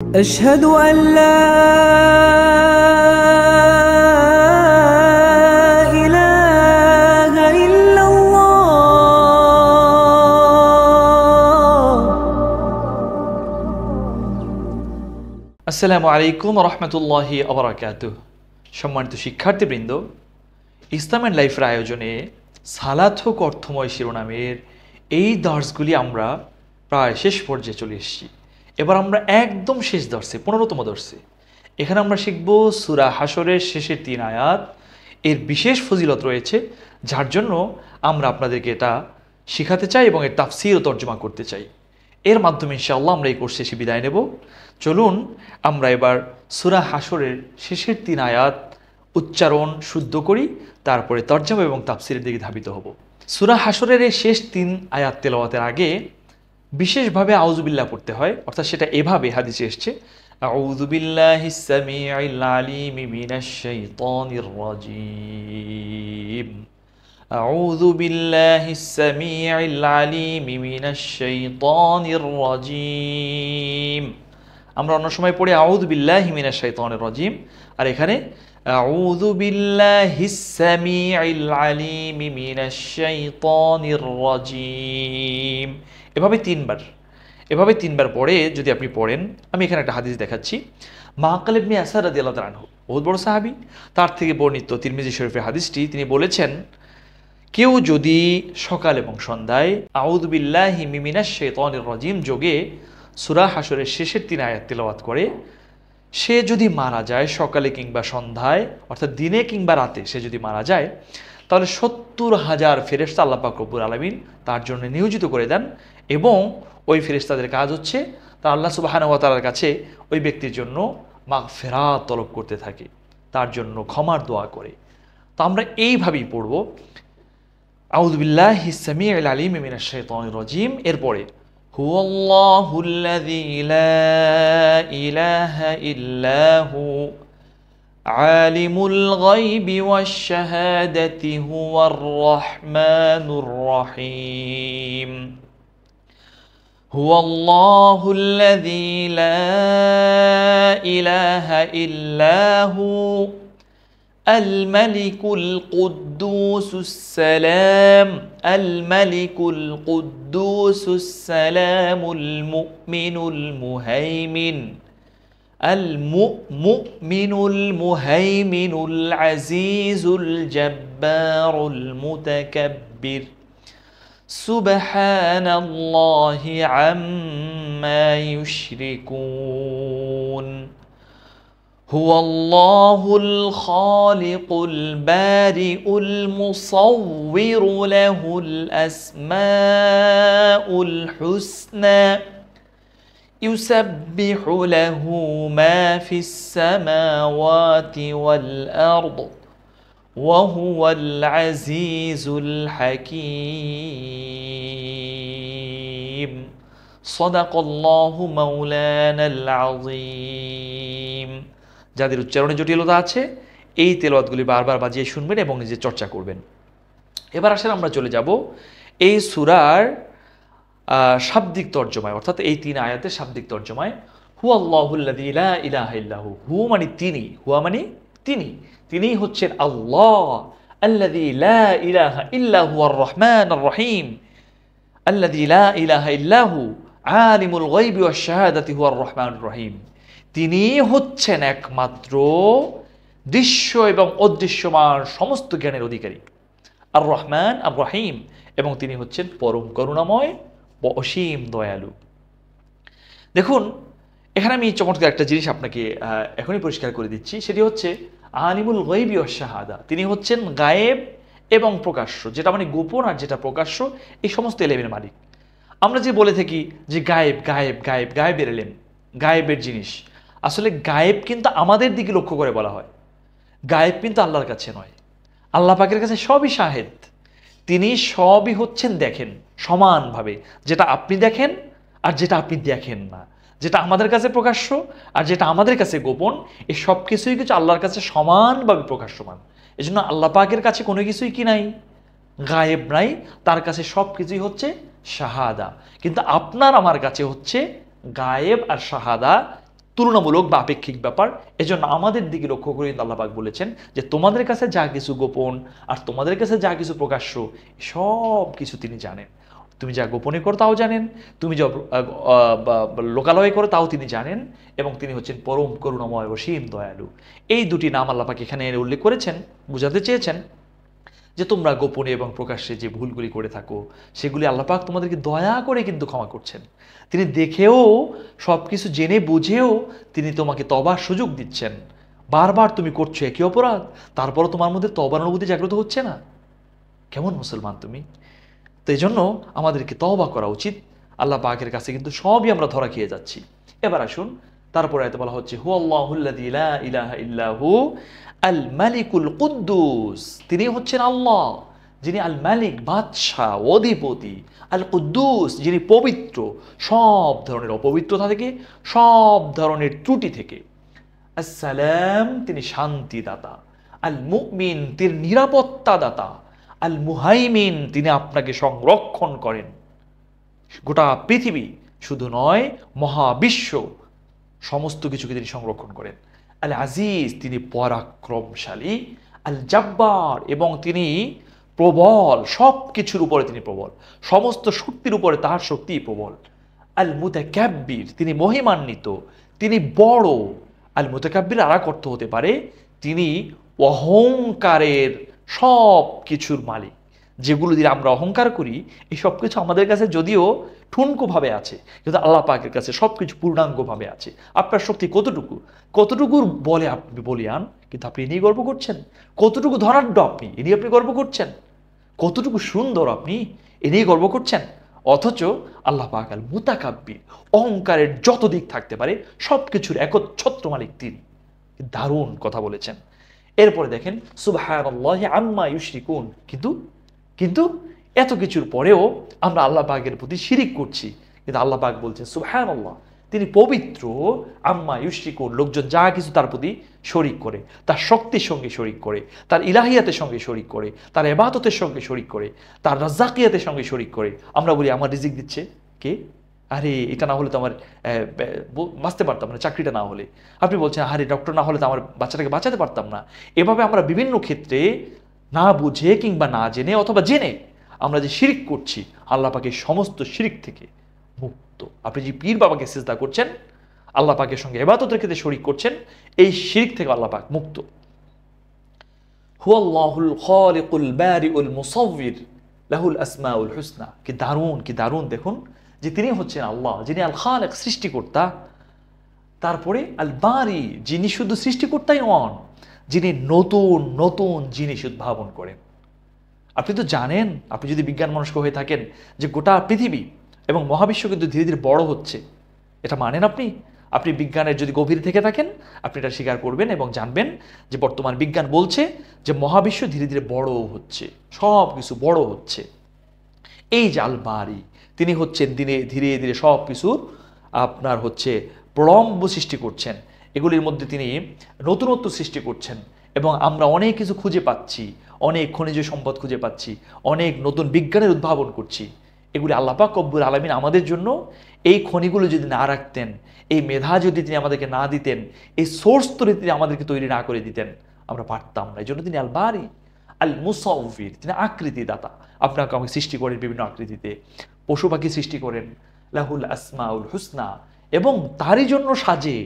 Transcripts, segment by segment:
أشهد أن لا إله إلا الله আসসালামু আলাইকুম রহমতুল্লাহি আবরাকাতুহ। সম্মানিত শিক্ষার্থীবৃন্দ, ইসলাম অ্যান্ড লাইফের আয়োজনে সালাত হোক অর্থময় শিরোনামের এই দর্সগুলি আমরা প্রায় শেষ পর্যায়ে চলে এসেছি। এবার আমরা একদম শেষ দর্সে 15তম দর্সে এখানে আমরা শিখব সূরা হাশরের শেষের 3 আয়াত। এর বিশেষ ফজিলত রয়েছে, যার জন্য আমরা আপনাদেরকে এটা শেখাতে চাই এবং এর তাফসীর ও তর্জমা করতে চাই। এর মাধ্যমে ইনশাআল্লাহ আমরা এই কোর্স শেষে বিদায় নেব। চলুন আমরা এবার সূরা হাশরের শেষের 3 আয়াত উচ্চারণ শুদ্ধ করি, তারপরে তর্জমা এবং তাফসীরের দিকে ধাবিত হব। সূরা হাশরের এই শেষ 3 আয়াত তেলাওয়াতের আগে বিশেষভাবে আউযু বিল্লাহ পড়তে হয়, অর্থাৎ সেটা এভাবে হাদিসে এসেছে, আউযু বিল্লাহিস সামিউল আলিম মিনাশ শাইতানির রাজীম, আউযু বিল্লাহিস সামিউল আলিম মিনাশ শাইতানির রাজীম। আমরা অন্য সময় পড়ি আউযু বিল্লাহি মিনাশ শাইতানির রাজীম, আর এখানে আউযু বিল্লাহিস সামিউল আলিম মিনাশ শাইতানির রাজীম। এভাবে তিনবার পড়ে যদি আপনি পড়েন, আমি এখানে একটা হাদিস দেখাচ্ছি। মাকাল ইবনে আসাদ রাদিয়াল্লাহু তাআলা আনহু, বহুত বড় সাহাবী, তার থেকে বর্ণিত তিরমিজি শরীফের হাদিসটি, তিনি বলেছেন, কেউ যদি সকাল এবং সন্ধ্যায় আউযু বিল্লাহি মিনাশ শাইতানির রাজীম যোগে সূরা হাশরের শেষের 3 আয়াত তেলাওয়াত করে, সে যদি মারা যায় সকালে কিংবা সন্ধ্যায়, অর্থাৎ দিনে কিংবা রাতে সে যদি মারা যায়, তাহলে 70,000 ফেরেশতা আল্লাহ পাক রব্বুল আলামিন তার জন্য নিয়োজিত করে দেন, এবং ওই ফেরেশতাদের কাজ হচ্ছে তা আল্লাহ সুবহানাহু ওয়া তাআলার কাছে ওই ব্যক্তির জন্য মাগফিরাত তলব করতে থাকে, তার জন্য ক্ষমার দোয়া করে। তো আমরা এইভাবেই পড়ব, আউযু বিল্লাহিস সামিউল আলিম মিনাশ শাইতানির রাজীম, এরপরে হুয়াল্লাহুল্লাযী লা ইলাহা ইল্লা হু আলিমুল গায়বি ওয়াশ শাহাদাতি হুয়ার রাহমানুর রহিম। হুয়াল্লাহুল্লাযী লা ইলাহা ইল্লা হু الملك القدوس السلام الملك القدوس السلام المؤمن المهيمن المؤمن المهيمن العزيز الجبار المتكبر سبحان الله عما يشركون هو الله الخالق البارئ المصور له الأسماء الحسنى يسبح له ما في السماوات والأرض وهو العزيز الحكيم صدق الله مولانا العظيم। যাদের উচ্চারণে জটিলতা আছে, এই তেলাওয়াতগুলি বারবার বাজিয়ে শুনবেন এবং নিজে চর্চা করবেন। এবার আসেন আমরা চলে যাব এই সূরার শাব্দিক তর্জমায়, অর্থাৎ এই 3 আয়াতের শাব্দিক তর্জমায়। হুয়াল্লাহুল্লাযী লা ইলাহা ইল্লাহু, হু মানে তিনি, হুয়া মানে তিনি, তিনিই হচ্ছেন আল্লাহ। আল্লাযী লা ইলাহা ইল্লা হুয়ার রহমানুর রহিম, আল্লাযী লা ইলাহা ইল্লাহু আলিমুল গায়বি ওয়াশ শাহাদাতি হুয়ার রহমানুর রহিম। তিনি হচ্ছেন একমাত্র দৃশ্য এবং অদৃশ্যমান সমস্ত জ্ঞানের অধিকারী, আর রহমান আর রহিম, এবং তিনি হচ্ছেন পরম করুণাময় ও অসীম দয়ালু। দেখুন, এখানে আমি চমৎকার একটা জিনিস আপনাকে এখনই পরিষ্কার করে দিচ্ছি, সেটি হচ্ছে আলিমুল গায়বি ওয়াশ শাহাদা। তিনি হচ্ছেন গায়েব এবং প্রকাশ্য, যেটা মানে গোপন আর যেটা প্রকাশ্য, এই সমস্ত এলেমের মালিক। আমরা যে বলে থাকি যে গায়েব গায়েব গায়েব, গায়েবের এলেম, গায়েবের জিনিস, আসলে গায়েব কিন্তু আমাদের দিকে লক্ষ্য করে বলা হয়, গায়েব কিন্তু আল্লাহর কাছে নয়। আল্লাহ পাকের কাছে সবই শাহেদ, তিনি সবই হচ্ছেন দেখেন সমানভাবে, যেটা আপনি দেখেন আর যেটা আপনি দেখেন না, যেটা আমাদের কাছে প্রকাশ্য আর যেটা আমাদের কাছে গোপন, এই সব কিছুই কিছু আল্লাহর কাছে সমানভাবে প্রকাশ্যমান। এই জন্য আল্লাহ পাকের কাছে কোনো কিছুই কি নাই, গায়েব নাই, তার কাছে সব কিছুই হচ্ছে শাহাদা। কিন্তু আপনার আমার কাছে হচ্ছে গায়েব আর শাহাদা তুলনামূলক বা আপেক্ষিক ব্যাপার। এজন্য আমাদের দিকে লক্ষ্য করে আল্লাহ পাক বলেছেন যে তোমাদের কাছে যা কিছু গোপন আর তোমাদের কাছে যা কিছু প্রকাশ্য সব কিছু তিনি জানেন। তুমি যা গোপনে করো তাও জানেন, তুমি যা লোকালয়ে করো তাও তিনি জানেন, এবং তিনি হচ্ছেন পরম করুণাময় অসীম দয়ালু। এই দুটি নাম আল্লাহ পাক এখানে উল্লেখ করেছেন, বোঝাতে চেয়েছেন যে তোমরা গোপনে এবং প্রকাশ্যে যে ভুলগুলি করে থাকো সেগুলি আল্লাহ পাক তোমাদেরকে দয়া করে কিন্তু ক্ষমা করছেন। তিনি দেখেও সব কিছু জেনে বুঝেও তিনি তোমাকে তবার সুযোগ দিচ্ছেন। বারবার তুমি করছো একই অপরাধ, তারপরও তোমার মধ্যে তবার অনুভূতি জাগ্রত হচ্ছে না। কেমন মুসলমান তুমি? তো এই জন্য আমাদেরকে তওবা করা উচিত। আল্লাহ পাকের কাছে কিন্তু সবই আমরা ধরা খেয়ে যাচ্ছি। এবার আসুন, তারপরে এতে বলা হচ্ছে হুয়াল্লাহুল্লাযী লা ইলাহা ইল্লাহু আল মালিকুল কুদ্দুস। তিনি হচ্ছেন আল্লাহ যিনি আল মালিক, বাদশাহ, অধিপতি, আল কুদ্দুস যিনি পবিত্র সব ধরনের অপবিত্রতা থেকে, সব ধরনের ত্রুটি থেকে। আসসালাম তিনি শান্তিদাতা, আল মুমিন তিনি নিরাপত্তা দাতা, আল মুহাইমিন তিনি আপনাকে সংরক্ষণ করেন। গোটা পৃথিবী শুধু নয়, মহাবিশ্ব সমস্ত কিছুকে তিনি সংরক্ষণ করেন। আল আজিজ তিনি পরাক্রমশালী, আল জাব্বার এবং তিনি প্রবল, সব কিছুর উপরে তিনি প্রবল, সমস্ত শক্তির উপরে তাহার শক্তি প্রবল। আল মুতাকাব্বির তিনি মহিমান্বিত, তিনি বড়। আল মুতাকাব্বির আর এক অর্থ হতে পারে তিনি অহংকারের সব কিছুর মালিক। যেগুলো দিয়ে আমরা অহংকার করি এই সব কিছু আমাদের কাছে যদিও ঠুনকোভাবে আছে, কিন্তু আল্লাহ পাকের কাছে সব কিছু পূর্ণাঙ্গভাবে আছে। আপনার শক্তি কতটুকু, কতটুকুর বলে আপনি বলিয়ান, কিন্তু আপনি এ নিয়ে গর্ব করছেন। কতটুকু ধনাঢ্য আপনি, এ নিয়ে আপনি গর্ব করছেন। কতটুকু সুন্দর আপনি, এ নিয়ে গর্ব করছেন। অথচ আল্লাহ পাক আল মুতাকাব্বির, অহংকারের যত দিক থাকতে পারে সব কিছুর একচ্ছত্র মালিক তিনি। দারুণ কথা বলেছেন। এরপরে দেখেন সুবহানাল্লাহি আম্মা ইউশরিকুন। কিন্তু এত কিছুর পরেও আমরা আল্লাহ পাকের প্রতি শিরিক করছি। কিন্তু আল্লাহ পাক বলছেন সুবহানাল্লাহ তিনি পবিত্র, আম্মা ইউশরিকুন লোকজন যা কিছু তার প্রতি শরিক করে, তার শক্তির সঙ্গে শরিক করে, তার ইলাহিয়াতের সঙ্গে শরিক করে, তার ইবাদতের সঙ্গে শরিক করে, তার রাজ্জাকিয়াতের সঙ্গে শরিক করে। আমরা বলি আমার রিজিক দিচ্ছে কে? আরে এটা না হলে তো আমার বাঁচতে পারতাম না, চাকরিটা না হলে। আপনি বলছেন আরে ডক্টর না হলে তো আমার বাচ্চাটাকে বাঁচাতে পারতাম না। এভাবে আমরা বিভিন্ন ক্ষেত্রে না বুঝে কিংবা না জেনে অথবা জেনে আমরা যে শিরিক করছি, আল্লাহ পাকের সমস্ত শিরিক থেকে মুক্ত। আপনি যে পীর বাবাকে সিজদা করছেন, আল্লাহ পাকের সঙ্গে ইবাদতের ক্ষেত্রে শরিক করছেন, এই শিরিক থেকে আল্লাহ পাক মুক্ত। হুয়াল্লাহুল খালিকুল বারিউল মুসাউবির লাহুল আসমাউল হুসনা। কি দারুণ দেখুন যে তিনি হচ্ছেন আল্লাহ যিনি আল খালিক সৃষ্টিকর্তা, তারপরে আল বারি যিনি শুধু সৃষ্টিকর্তাই নন, যিনি নতুন নতুন জিনিস উদ্ভাবন করেন। আপনি তো জানেন, আপনি যদি বিজ্ঞান মনস্ক হয়ে থাকেন, যে গোটা পৃথিবী এবং মহাবিশ্ব কিন্তু ধীরে ধীরে বড় হচ্ছে। এটা মানেন আপনি? আপনি বিজ্ঞানের যদি গভীর থেকে থাকেন আপনি এটা স্বীকার করবেন এবং জানবেন যে বর্তমান বিজ্ঞান বলছে যে মহাবিশ্ব ধীরে ধীরে বড় হচ্ছে, সব কিছু বড় হচ্ছে। এই যে আল বারি তিনি হচ্ছেন ধীরে ধীরে সব কিছুর আপনার হচ্ছে প্রলম্ব সৃষ্টি করছেন। এগুলির মধ্যে তিনি নতুনত্ব সৃষ্টি করছেন এবং আমরা অনেক কিছু খুঁজে পাচ্ছি, অনেক খনিজ সম্পদ খুঁজে পাচ্ছি, অনেক নতুন বিজ্ঞানের উদ্ভাবন করছি। এগুলি আল্লাহ পাক রব্বুল আলামিন আমাদের জন্য এই খনিগুলো যদি না রাখতেন, এই মেধা যদি তিনি আমাদেরকে না দিতেন, এই সোর্স তৈরি তিনি আমাদেরকে তৈরি না করে দিতেন, আমরা পারতাম না। এই জন্য তিনি আল বারি, আল মুসাউবির তিনি আকৃতি দাতা। আপনাকে আমাকে সৃষ্টি করেন বিভিন্ন আকৃতিতে, পশু পাখি সৃষ্টি করেন। লাহুল আসমাউল হুসনা এবং তারই জন্য সাজে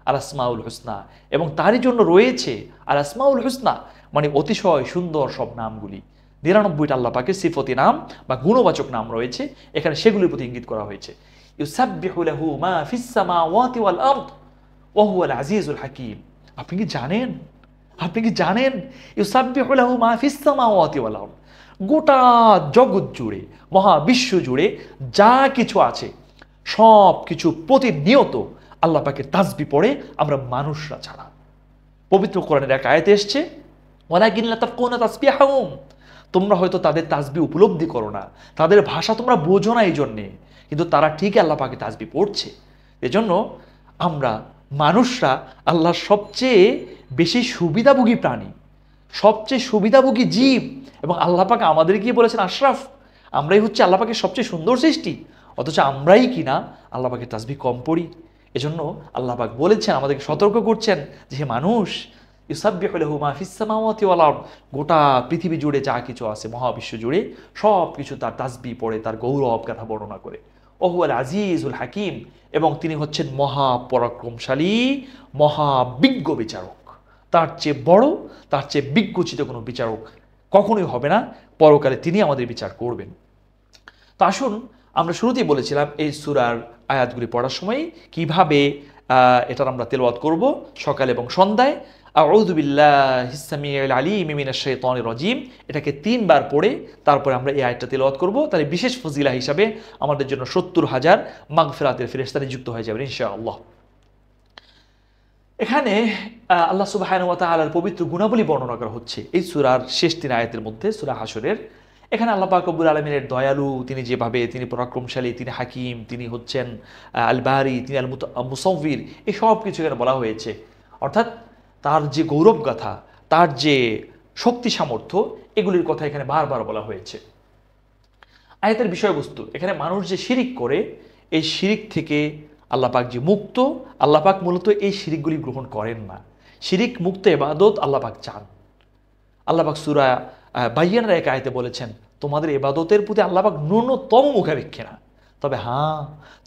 আল আসমাউল হুসনা, এবং তারই জন্য রয়েছে আল আসমাউল হুসনা মানে অতিশয় সুন্দর সব নামগুলি। ৯৯টা আল্লাহ পাকের সিফতি নাম বা গুণবাচক নাম রয়েছে এখানে, সেগুলির প্রতি ইঙ্গিত করা হয়েছে। ইউসাব্বিহু লাহু মা ফিস সামাওয়াতি ওয়াল আরদ ওয়া হুয়াল আজিজুল হাকীম। আপনি কি জানেন ইউসাব্বিহু লাহু মা ফিস সামাওয়াতি ওয়াল আরদ, গোটা জগৎ জুড়ে মহাবিশ্ব জুড়ে যা কিছু আছে সব কিছু প্রতিনিয়ত আল্লাহ পাকের তাসবিহ পড়ে, আমরা মানুষরা ছাড়া। পবিত্র কোরআনের এক আয়াতে এসছে ওয়ালাকিন লা তাফকাহুনা তাসবিহাহুম, তোমরা হয়তো তাদের তাসবিহ উপলব্ধি করো না, তাদের ভাষা তোমরা বোঝো না, এই জন্যে, কিন্তু তারা ঠিকই আল্লাহ পাকের তাসবিহ পড়ছে। এজন্য আমরা মানুষরা আল্লাহর সবচেয়ে বেশি সুবিধাভোগী প্রাণী, সবচেয়ে সুবিধাভোগী জীব, এবং আল্লাহ পাক আমাদের কি বলেছেন আশরাফ, আমরাই হচ্ছে আল্লাহ পাকের সবচেয়ে সুন্দর সৃষ্টি। অথচ আমরাই কিনা আল্লাহ পাকের তাসবিহ কম পড়ি। এজন্য আল্লাহ পাক বলেছেন, আমাদেরকে সতর্ক করছেন যে হে মানুষ, ইউসাব্বিহু লাহু মা ফিস সামাওয়াতি ওয়াল আরদ, গোটা পৃথিবী জুড়ে যা কিছু আছে, মহাবিশ্ব জুড়ে সব কিছু তার তাসবিহ পড়ে, তার গৌরব গাথা বর্ণনা করে। ওহুয়াল আজিজুল হাকিম, এবং তিনি হচ্ছেন মহাপরাক্রমশালী, মহাবিজ্ঞ বিচারক। তার চেয়ে বড়, তার চেয়ে বিজ্ঞচিত কোনো বিচারক কখনোই হবে না। পরকালে তিনি আমাদের বিচার করবেন। তো আসুন, আমরা শুরুতেই বলেছিলাম এই সূরার আয়াতগুলি পড়ার সময় কিভাবে এটার আমরা তেলাওয়াত করব সকাল এবং সন্ধ্যায়। আউযু বিল্লাহিস সামিউল আলিম মিনাশ শাইতানির রাজিম, এটাকে 3 বার পড়ে তারপরে আমরা এই আয়াতটা তেলাওয়াত করব। তাহলে বিশেষ ফজিলা হিসাবে আমাদের জন্য 70,000 মাগফিরাতের ফেরেশতা নিযুক্ত হয়ে যাবে ইনশাআল্লাহ। এখানে আল্লাহ সুবহানাহু ওয়া তাআলার পবিত্র গুণাবলী বর্ণনা করা হচ্ছে এই সূরার শেষ 3 আয়াতের মধ্যে, সূরা হাশরের। এখানে আল্লাহ পাক রব্বুল আলামিনের দয়ালু, তিনি যেভাবে, তিনি পরাক্রমশালী, তিনি হাকিম, তিনি হচ্ছেন আল বারি, তিনি আল মুসাউবির, এই সব কিছু এখানে বলা হয়েছে। অর্থাৎ তার যে গৌরব গাথা, তার যে শক্তি সামর্থ্য, এগুলির কথা এখানে বারবার বলা হয়েছে। আয়াতের বিষয়বস্তু, এখানে মানুষ যে শিরিক করে, এই শিরিক থেকে আল্লাহ পাক যে মুক্ত, আল্লাহ পাক মূলত এই শিরিকগুলি গ্রহণ করেন না। শিরিক মুক্ত ইবাদত আল্লাহ পাক চান। আল্লাহ পাক সূরা বাইয়ানের এক আয়াতে বলেছেন, তোমাদের ইবাদতের প্রতি আল্লাহ পাক ন্যূনতম মুখাপেক্ষী না, তবে হ্যাঁ,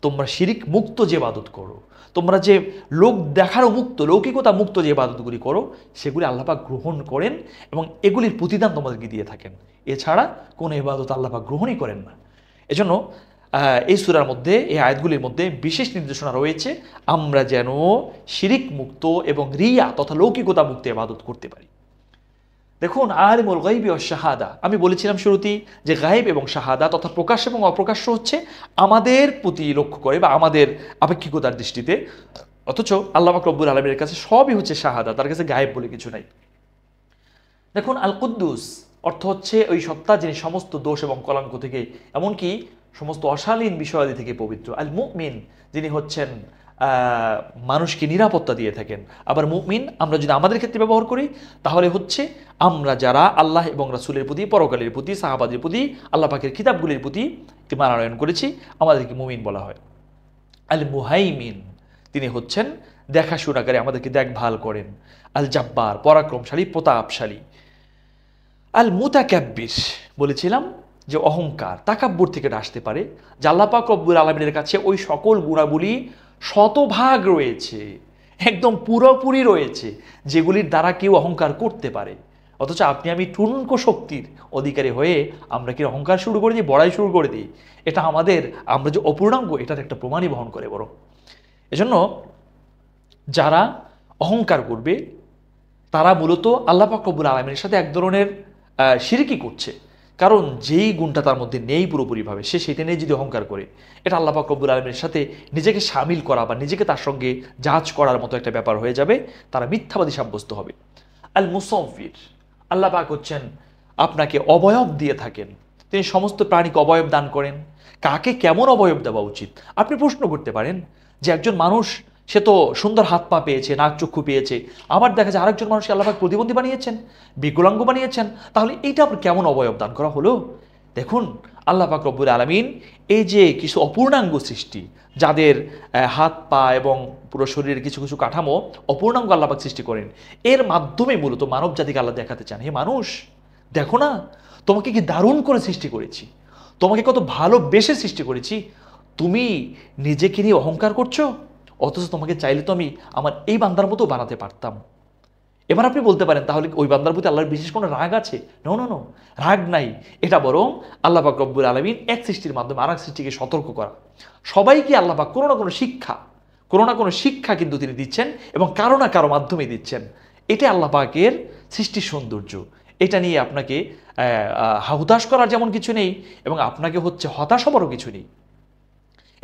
তোমরা শিরিক মুক্ত যে ইবাদত করো, তোমরা যে লোক দেখারও মুক্ত, লৌকিকতা মুক্ত যে ইবাদতগুলি করো, সেগুলি আল্লাহ পাক গ্রহণ করেন এবং এগুলির প্রতিদান তোমাদেরকে দিয়ে থাকেন। এছাড়া কোনো ইবাদত আল্লাহ পাক গ্রহণই করেন না। এজন্য এই সূরার মধ্যে, এই আয়াতগুলির মধ্যে বিশেষ নির্দেশনা রয়েছে, আমরা যেন শিরিক মুক্ত এবং রিয়া তথা লৌকিকতা মুক্ত ইবাদত করতে পারি। দেখুন, আলিমুল গায়বি ওয়াশ শাহাদা, আমি বলেছিলাম শুরুতেই যে গায়েব এবং শাহাদা তথা প্রকাশ্য এবং অপ্রকাশ্য হচ্ছে আমাদের প্রতি লক্ষ্য করে বা আমাদের আপেক্ষিকতার দৃষ্টিতে, অথচ আল্লাহ পাক রব্বুল আলামিনের কাছে সবই হচ্ছে শাহাদা, তার কাছে গায়েব বলে কিছু নাই। দেখুন, আল কুদ্দুস অর্থ হচ্ছে ওই সত্তা যিনি সমস্ত দোষ এবং কলঙ্ক থেকে, এমনকি সমস্ত অশালীন বিষয়াদি থেকে পবিত্র। আল মুমিন, যিনি হচ্ছেন মানুষকে নিরাপত্তা দিয়ে থাকেন। আবার মুমিন আমরা যদি আমাদের ক্ষেত্রে ব্যবহার করি, তাহলে হচ্ছে আমরা যারা আল্লাহ এবং রাসূলের প্রতি, পরকালের প্রতি, সাহাবাদের প্রতি, আল্লাহ পাকের কিতাবগুলির প্রতি ঈমান আনয়ন করেছি, আমাদেরকে মুমিন বলা হয়। আল মুহাইমিন, তিনি হচ্ছেন দেখাশোনাকারী, আমাদেরকে দেখভাল করেন। আল জাব্বার, পরাক্রমশালী, প্রতাপশালী। আল মুতাকাব্বির, বলেছিলাম যে অহংকার, তাকাব্বুর থেকে আসতে পারে, যে আল্লাহ পাক রব্বুল আলামিনের কাছে ওই সকল গুণাবলী শতভাগ রয়েছে, একদম পুরোপুরি রয়েছে, যেগুলির দ্বারা কেউ অহংকার করতে পারে। অথচ আপনি আমি টুনকো শক্তির অধিকারী হয়ে আমরা কি অহংকার শুরু করে দিই, বড়াই শুরু করে দিই। এটা আমরা যে অপূর্ণাঙ্গ, এটার একটা প্রমাণই বহন করে বরং। এজন্য যারা অহংকার করবে, তারা মূলত আল্লাহ পাক রব্বুল আলামিনের সাথে এক ধরনের শিরকি করছে। কারণ যেই গুণটা তার মধ্যে নেই পুরোপুরিভাবে, সে সেটা নিয়ে যদি অহংকার করে, এটা আল্লাহ পাক রব্বুল আলামিনের সাথে নিজেকে শামিল করা বা নিজেকে তার সঙ্গে জাজ করার মতো একটা ব্যাপার হয়ে যাবে, তারা মিথ্যাবাদী সাব্যস্ত হবে। আল মুসাউফির, আল্লাহ পাক হচ্ছেন আপনাকে অবয়ব দিয়ে থাকেন, তিনি সমস্ত প্রাণীকে অবয়ব দান করেন। কাকে কেমন অবয়ব দেওয়া উচিত আপনি প্রশ্ন করতে পারেন, যে একজন মানুষ সে তো সুন্দর হাত পা পেয়েছে, নাক চক্ষু পেয়েছে, আবার দেখা যায় আরেকজন মানুষকে আল্লাহ পাক প্রতিবন্ধী বানিয়েছেন, বিকলাঙ্গ বানিয়েছেন, তাহলে এইটা আপনার কেমন অবয়ব দান করা হলো? দেখুন, আল্লাহ পাক রব্বুল আলামিন এই যে কিছু অপূর্ণাঙ্গ সৃষ্টি, যাদের হাত পা এবং পুরো শরীরের কিছু কিছু কাঠামো অপূর্ণাঙ্গ আল্লাহ পাক সৃষ্টি করেন, এর মাধ্যমে মূলত মানব জাতিকে আল্লাহ দেখাতে চান, হে মানুষ দেখো না, তোমাকে কি দারুণ করে সৃষ্টি করেছি, তোমাকে কত ভালোবেসে সৃষ্টি করেছি, তুমি নিজেকে নিয়ে অহংকার করছো, অথচ তোমাকে চাইলে তো আমি আমার এই বান্দার মতো বানাতে পারতাম। এবার আপনি বলতে পারেন, তাহলে ওই বান্দার প্রতি আল্লাহর বিশেষ কোনো রাগ আছে? নো, রাগ নাই। এটা বরং আল্লাহ পাক রব্বুল আলামিন এক সৃষ্টির মাধ্যমে আরেক সৃষ্টিকে সতর্ক করা। সবাইকে আল্লাহ পাক কোনো না কোনো শিক্ষা কিন্তু তিনি দিচ্ছেন, এবং কারো না কারো মাধ্যমে দিচ্ছেন। এটা আল্লাহ পাকের সৃষ্টির সৌন্দর্য। এটা নিয়ে আপনাকে হুতাশ করার যেমন কিছু নেই, এবং আপনাকে হচ্ছে হতাশ হবারও কিছু নেই।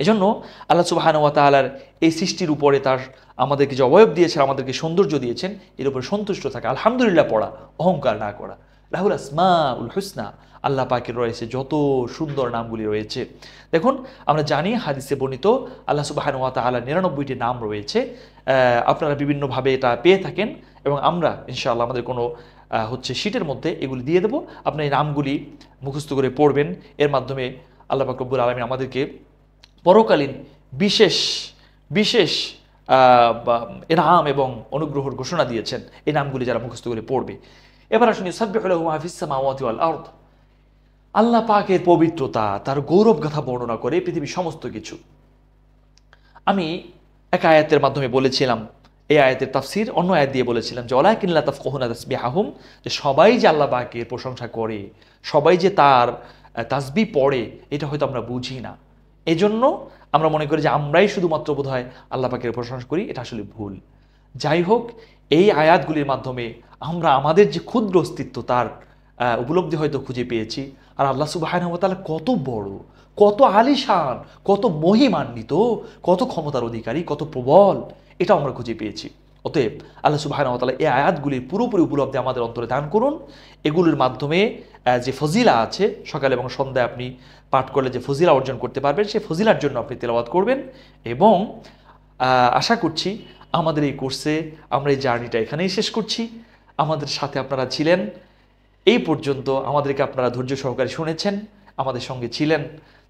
এজন্য আল্লাহ সুবহানাহু ওয়া তাআলার এই সৃষ্টির উপরে, তার আমাদেরকে যে অবয়ব দিয়েছেন, আমাদেরকে সৌন্দর্য দিয়েছেন, এর উপরে সন্তুষ্ট থাকা, আলহামদুলিল্লাহ পড়া, অহংকার না করা। লাহুল আসমাউল হুসনা, আল্লাহ পাকের রয়েছে যত সুন্দর নামগুলি রয়েছে। দেখুন, আমরা জানি হাদিসে বর্ণিত আল্লাহ সুবহানাহু ওয়া তাআলার 99টি নাম রয়েছে। আপনারা বিভিন্নভাবে এটা পেয়ে থাকেন, এবং আমরা ইনশাআল্লাহ আমাদের কোনো শীটের মধ্যে এগুলি দিয়ে দেবো। আপনি এই নামগুলি মুখস্থ করে পড়বেন। এর মাধ্যমে আল্লাহ পাক রব্বুল আলামিন আমাদেরকে পরকালীন বিশেষ বিশেষ ইনাম এবং অনুগ্রহের ঘোষণা দিয়েছেন এই নামগুলি যারা মুখস্থ করে পড়বে। এবার আসুন ইউসাব্বিহু লাহু মা ফিস সামাওয়াতি ওয়াল আরদ, আল্লাহ পাকের পবিত্রতা, তার গৌরব গাথা বর্ণনা করে পৃথিবীর সমস্ত কিছু। আমি এক আয়াতের মাধ্যমে বলেছিলাম, এই আয়াতের তাফসীর অন্য আয়াত দিয়ে বলেছিলাম যে ওয়ালাকিন লা তাফকাহুনা তাসবিহাহুম, যে সবাই যে আল্লাহ পাকের প্রশংসা করে, সবাই যে তার তাসবিহ পড়ে, এটা হয়তো আমরা বুঝি না। এজন্য আমরা মনে করি যে আমরাই শুধুমাত্র বোধহয় আল্লাহ পাকের প্রশংসা করি, এটা আসলে ভুল। যাই হোক, এই আয়াতগুলির মাধ্যমে আমরা আমাদের যে ক্ষুদ্র অস্তিত্ব তার উপলব্ধি হয়তো খুঁজে পেয়েছি। আর আল্লাহ সুবহানাহু ওয়া তাআলা কত বড়, কত আলিশান, কত মহিমান্বিত, কত ক্ষমতার অধিকারী, কত প্রবল, এটা আমরা খুঁজে পেয়েছি। অতএব আল্লাহ সুবহানাহু ওয়া তাআলা এই আয়াতগুলির পুরোপুরি উপলব্ধি আমাদের অন্তরে দান করুন। এগুলির মাধ্যমে যে ফজিলা আছে, সকালে এবং সন্ধ্যায় আপনি পাঠ করলে যে ফজিলা অর্জন করতে পারবেন, সেই ফজিলার জন্য আপনি তেলাওয়াত করবেন। এবং আশা করছি আমাদের এই কোর্সে আমরা এই জার্নিটা এখানেই শেষ করছি। আমাদের সাথে আপনারা ছিলেন এই পর্যন্ত, আমাদেরকে আপনারা ধৈর্য সহকারে শুনেছেন, আমাদের সঙ্গে ছিলেন।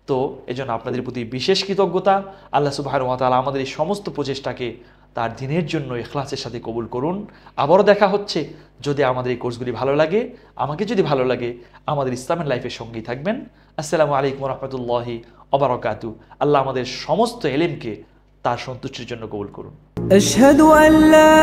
তো এজন্য আপনাদের প্রতি বিশেষ কৃতজ্ঞতা। আল্লাহ সুবহানাহু ওয়া তাআলা আমাদের এই সমস্ত প্রচেষ্টাকে তার দিনের জন্য ইখলাসের সাথে কবুল করুন। আবারও দেখা হচ্ছে। যদি আমাদের এই কোর্সগুলি ভালো লাগে, আমাকে যদি ভালো লাগে, আমাদের ইসলামের লাইফের সঙ্গেই থাকবেন। আসসালামু আলাইকুম ওয়া রাহমাতুল্লাহি ওয়া বারাকাতুহু। আল্লাহ আমাদের সমস্ত ইলমকে তার সন্তুষ্টির জন্য কবুল করুন। أشهد أن لا